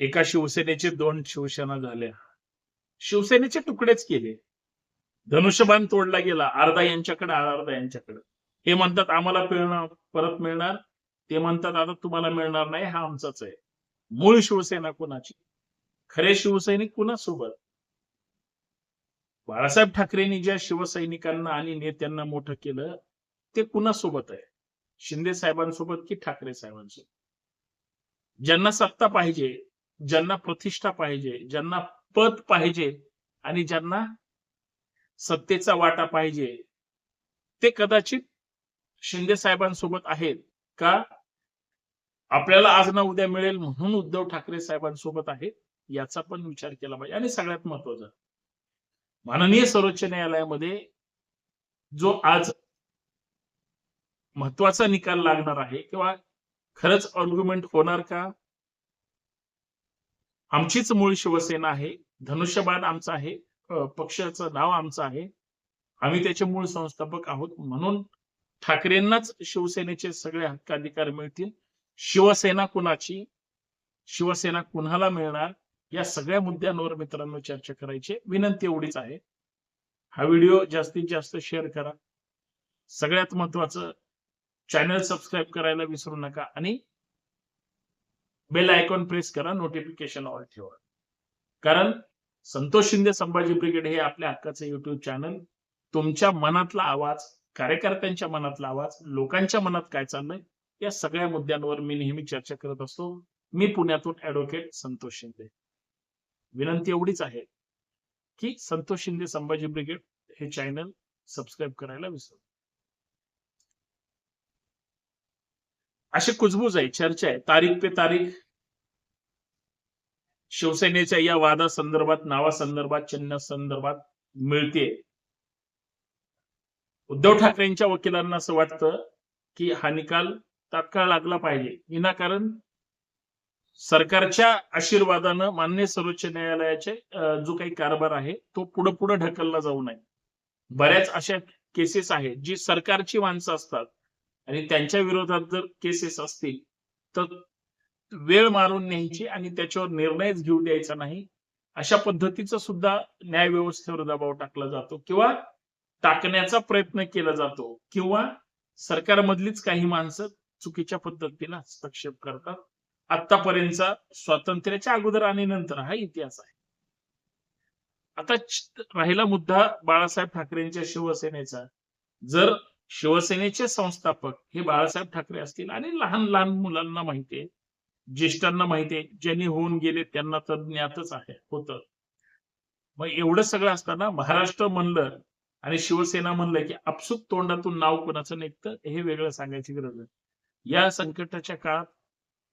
एका शिवसेनेचे 2 शिवसेना झाल्या. शिवसेनेचे तुकडेच केले. धनुष्यबाण तोडला गेला. अर्धा यांच्याकडे, अर्धा यांच्याकडे. हे म्हणतात आम्हाला परत मिळणार. ते म्हणतात आता तुम्हाला मिळणार नाही, हा आमचाच आहे. मूळ शिवसेना कुणाची? खरे शिवसैनिक कुणासोबत? बाळासाहेब ठाकरेंनी ज्या शिवसैनिकांना आणि नेत्यांना मोठं केलं ते कुणासोबत आहे? शिंदे साहेबांसोबत की ठाकरे साहेबांसोबत? ज्यांना सत्ता पाहिजे, ज्यांना प्रतिष्ठा पाहिजे, ज्यांना पद पाहिजे आणि ज्यांना सत्तेचा वाटा पाहिजे, ते कदाचित शिंदे साहेबांसोबत आहेत का आपल्याला आज ना उद्या मिळेल म्हणून उद्धव ठाकरे साहेबांसोबत आहेत, याचा पण विचार केला पाहिजे. आणि सगळ्यात महत्वाचं, माननीय सर्वोच्च न्यायालयामध्ये जो आज महत्वाचा निकाल लागणार आहे किंवा खरंच आर्ग्युमेंट होणार का? आमचीच मूळ शिवसेना आहे, धनुष्यबाण आमचा आहे, पक्षाचं नाव आमचं आहे, आम्ही त्याचे मूळ संस्थापक आहोत, म्हणून ठाकरेंनाच शिवसेनेचे सगळे हक्काधिकार मिळतील. शिवसेना कुणाची, शिवसेना कुणाला मिळणार, या सगळ्या मुद्द्यांवर मित्रांनो चर्चा करायची. विनंती एवढीच आहे, हा व्हिडिओ जास्तीत जास्त शेअर करा. सगळ्यात महत्वाचं, चॅनल सबस्क्राईब करायला विसरू नका आणि बेल आयकॉन प्रेस करा, नोटिफिकेशन ऑल ठेवा. कारण संतोष शिंदे संभाजी ब्रिगेड हे आपल्या हक्काचे युट्यूब चॅनल, तुमच्या मनातला आवाज, कार्यकर्त्यांच्या मनातला आवाज, लोकांच्या मनात काय चाललंय, या सगळ्या मुद्द्यांवर मी नेहमी चर्चा करत असतो. मी पुण्यातून ऍडव्होकेट संतोष शिंदे. विनंती एवढीच आहे की संतोष शिंदे संभाजी ब्रिगेड हे चॅनल सबस्क्राईब करायला विसरू. अशी कुजबूज आहे, चर्चा आहे, तारीख पे तारीख शिवसेनेच्या या वादासंदर्भात, नावासंदर्भात, चिन्ह संदर्भात मिळते. उद्धव ठाकरेंच्या वकिलांना असं वाटतं की हा निकाल तात्काळ लागला पाहिजे. विनाकारण सरकारच्या आशीर्वादानं माननीय सर्वोच्च न्यायालयाचे जो काही कारभार आहे तो पुढे पुढे ढकलला जाऊ नये. बऱ्याच अशा केसेस आहेत जी सरकारची माणसं असतात आणि त्यांच्या विरोधात जर केसेस असतील तर वेळ मारून न्यायची आणि त्याच्यावर निर्णयच घेऊ द्यायचा नाही, अशा पद्धतीचा सुद्धा न्याय व्यवस्थेवर दबाव टाकला जातो किंवा टाकण्याचा प्रयत्न केला जातो, किंवा सरकारमधलीच काही माणसं चुकीच्या पद्धतीने हस्तक्षेप करतात. आतापर्यंतचा स्वातंत्र्याच्या अगोदर आणि नंतर हा इतिहास आहे. आता राहिला मुद्दा बाळासाहेब ठाकरेंच्या शिवसेनेचा. जर शिवसेनेचे संस्थापक हे बाळासाहेब ठाकरे असतील आणि लहान लहान मुलांना माहितीये, ज्येष्ठांना माहितीये, ज्यांनी होऊन गेले त्यांना तर ज्ञातच आहे होतं. मग एवढं सगळं असताना महाराष्ट्र म्हणलं आणि शिवसेना म्हणलं की आपसुक तोंडातून नाव कोणाचं निघतं हे वेगळं सांगायची गरज आहे. या संकटाच्या काळात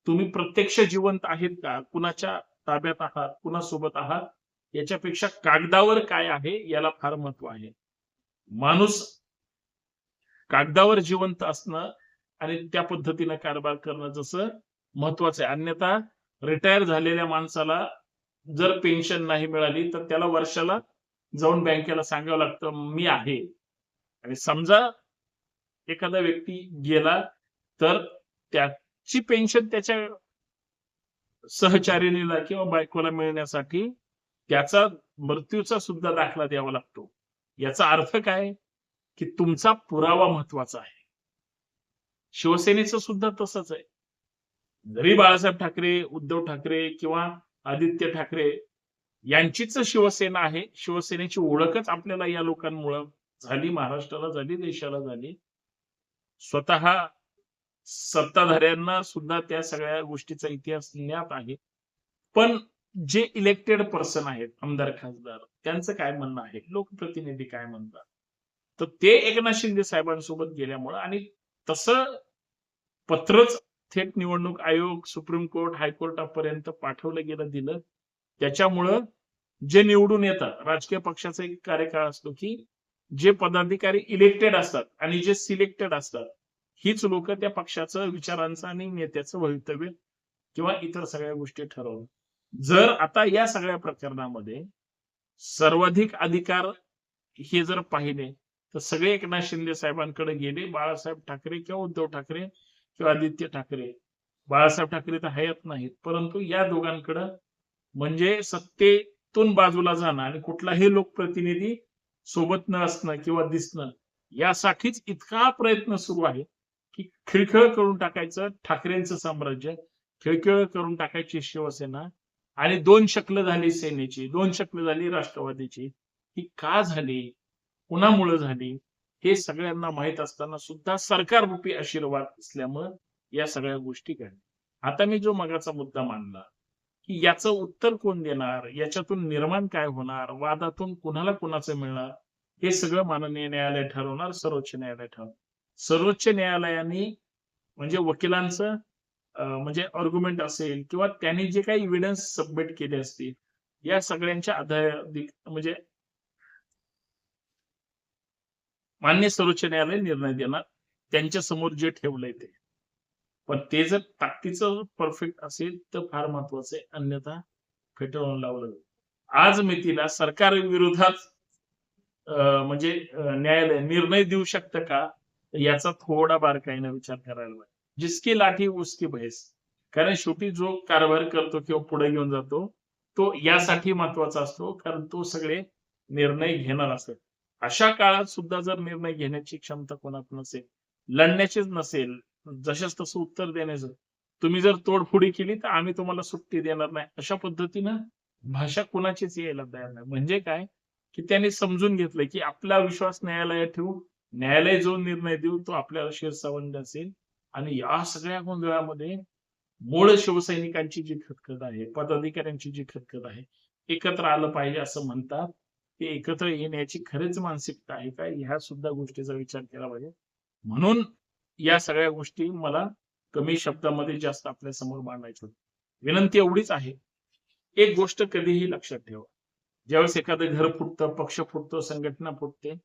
तुम्ही प्रत्यक्ष जिवंत आहेत का, कुणाच्या ताब्यात आहात, कुणासोबत आहात, याच्यापेक्षा कागदावर काय आहे याला फार महत्व आहे. माणूस कागदावर जिवंत असणं आणि त्या पद्धतीने कारभार करणं जसं महत्वाचं आहे. अन्यथा रिटायर झालेल्या माणसाला जर पेन्शन नाही मिळाली तर त्याला वर्षाला जाऊन बँकेला सांगावं लागतं मी आहे. आणि समजा एखादा व्यक्ती गेला तर त्याची पेन्शन त्याच्या सहचारिणीला किंवा बायकोला मिळण्यासाठी त्याचा मृत्यूचा सुद्धा दाखला द्यावा लागतो. याचा अर्थ काय की तुमचा पुरावा महत्वाचा आहे. शिवसेनेचं सुद्धा तसंच आहे. जरी बाळासाहेब ठाकरे, उद्धव ठाकरे किंवा आदित्य ठाकरे यांचीच शिवसेना आहे, शिवसेनेची ओळखच आपल्याला या लोकांमुळे झाली, महाराष्ट्राला झाली, देशाला झाली. स्वतः सत्ताधाऱ्यांना सुद्धा त्या सगळ्या गोष्टीचा इतिहास ज्ञात आहे. पण जे इलेक्टेड पर्सन आहेत, आमदार खासदार, त्यांचं काय म्हणणं आहे, लोकप्रतिनिधी काय म्हणतात, तर ते एकनाथ शिंदे साहेबांसोबत गेल्यामुळं आणि तसं पत्रच थेट निवडणूक आयोग, सुप्रीम कोर्ट, हायकोर्टापर्यंत पाठवलं गेलं, दिलं. त्याच्यामुळं जे निवडून येतात, राजकीय पक्षाचा एक कार्यकाळ असतो की जे पदाधिकारी इलेक्टेड असतात आणि जे सिलेक्टेड असतात हीच लोक त्या पक्षाचं, विचारांचं आणि नेत्याचं भवितव्य किंवा इतर सगळ्या गोष्टी ठरवतात. जर आता या सगळ्या प्रकरणामध्ये सर्वाधिक अधिकार हे जर पाहिले तर सगळे एकनाथ शिंदे साहेबांकडे गेले. बाळासाहेब ठाकरे किंवा उद्धव ठाकरे किंवा आदित्य ठाकरे बाळासाहेब ठाकरे तर हयात नाहीत, परंतु या दोघांकडं म्हणजे सत्तेतून बाजूला जाणं आणि कुठलाही लोकप्रतिनिधी सोबत न असणं किंवा दिसणं यासाठीच इतका प्रयत्न सुरू आहे की खिळखिळ करून टाकायचं ठाकरेंचं साम्राज्य, खिळखिळ करून टाकायची शिवसेना आणि दोन शक्ल झाली सेनेची, दोन शक्ल झाली राष्ट्रवादीची. ही का झाली, कुणामुळे झाली, हे सगळ्यांना माहित असताना सुद्धा सरकाररूपी आशीर्वाद असल्यामुळं या सगळ्या गोष्टी घडल्या. आता मी जो मगाचा मुद्दा मांडला की याचं उत्तर कोण देणार, याच्यातून निर्माण काय होणार, वादातून कुणाला कुणाचं मिळणार, हे सगळं माननीय न्यायालय ठरवणार, सर्वोच्च न्यायालय ठरवणार. सर्वोच्च न्यायालयाने म्हणजे वकिलांचं म्हणजे आर्ग्युमेंट असेल किंवा त्यांनी जे काही एव्हिडन्स सबमिट केले असतील, या सगळ्यांच्या आधारे म्हणजे मान्य सर्वोच्च न्यायालय निर्णय देणार, त्यांच्या समोर जे ठेवलंय ते. पण ते जर ताकदीचं परफेक्ट असेल तर फार महत्वाचं आहे, अन्यथा फेटाळून लावलं जाईल. आज मितीला सरकार विरोधात म्हणजे न्यायालय निर्णय देऊ शकतं का, याचा थोडा बारकाईने विचार करायला पाहिजे. जिसकी लाठी उसकी भैंस. कारण शेवटी जो कारभार करतो किंवा पुढे घेऊन जातो तो यासाठी महत्वाचा असतो, कारण तो सगळे निर्णय घेणार असतो. अशा काळात सुद्धा जर निर्णय घेण्याची क्षमता कोणात नसेल, लढण्याचीच नसेल, जशास तसं उत्तर देण्याचं, तुम्ही जर तोडफोडी केली तर आम्ही तुम्हाला सुट्टी देणार नाही, अशा पद्धतीनं भाषा कुणाचीच यायला तयार नाही. म्हणजे काय की त्यांनी समजून घेतलंय की आपला विश्वास न्यायालयात ठेवू, न्यायालय जो निर्णय देऊ तो आपल्याला शिरसावंत असेल. आणि या सगळ्या गोंधळामध्ये मूळ शिवसैनिकांची जी खतखत आहे, पदाधिकाऱ्यांची जी खतखत आहे, एकत्र आलं पाहिजे असं म्हणतात. ते एकत्र येण्याची खरीच मानसिकता आहे का, ह्या सुद्धा गोष्टीचा विचार केला पाहिजे. म्हणून या सगळ्या गोष्टी मला कमी शब्दामध्ये जास्त आपल्या समोर मांडायच्या होत्या. विनंती एवढीच आहे, एक गोष्ट कधीही लक्षात ठेवा. ज्यावेळेस एखादं घर फुटतं, पक्ष फुटतो, संघटना फुटते,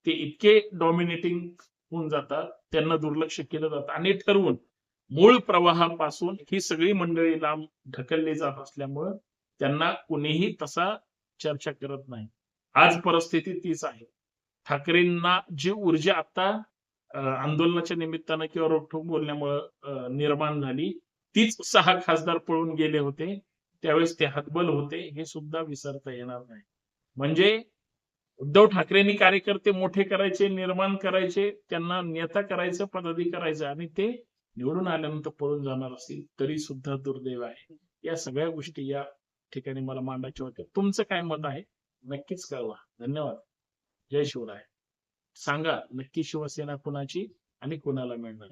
ते इतके डॉमिनेटिंग होऊन जातात, त्यांना दुर्लक्ष केलं जातं आणि ठरवून मूळ प्रवाहापासून ही सगळी मंडळी लांब ढकलली जात असल्यामुळं त्यांना कुणीही तसा चर्चा करत नाही. आज परिस्थिती तीच आहे. ठाकरेंना जी ऊर्जा आता आंदोलनाच्या निमित्तानं किंवा रोखठोक बोलण्यामुळं निर्माण झाली, तीच 6 खासदार पळून गेले होते. त्यावेळेस ते हतबल होते, हे सुद्धा विसरता येणार नाही. म्हणजे उद्धव ठाकरेंनी कार्यकर्ते मोठे करायचे, निर्माण करायचे, त्यांना नेता करायचं, पदाधिकारी करायचं आणि ते निवडून आल्यानंतर पळून जाणार असतील तरी सुद्धा दुर्दैव आहे. या सगळ्या गोष्टी या ठिकाणी मला मांडायच्या होत्या. तुमचं काय मत आहे नक्कीच कळवा. धन्यवाद. जय शिवराय. सांगा नक्की शिवसेना कुणाची आणि कुणाला मिळणार.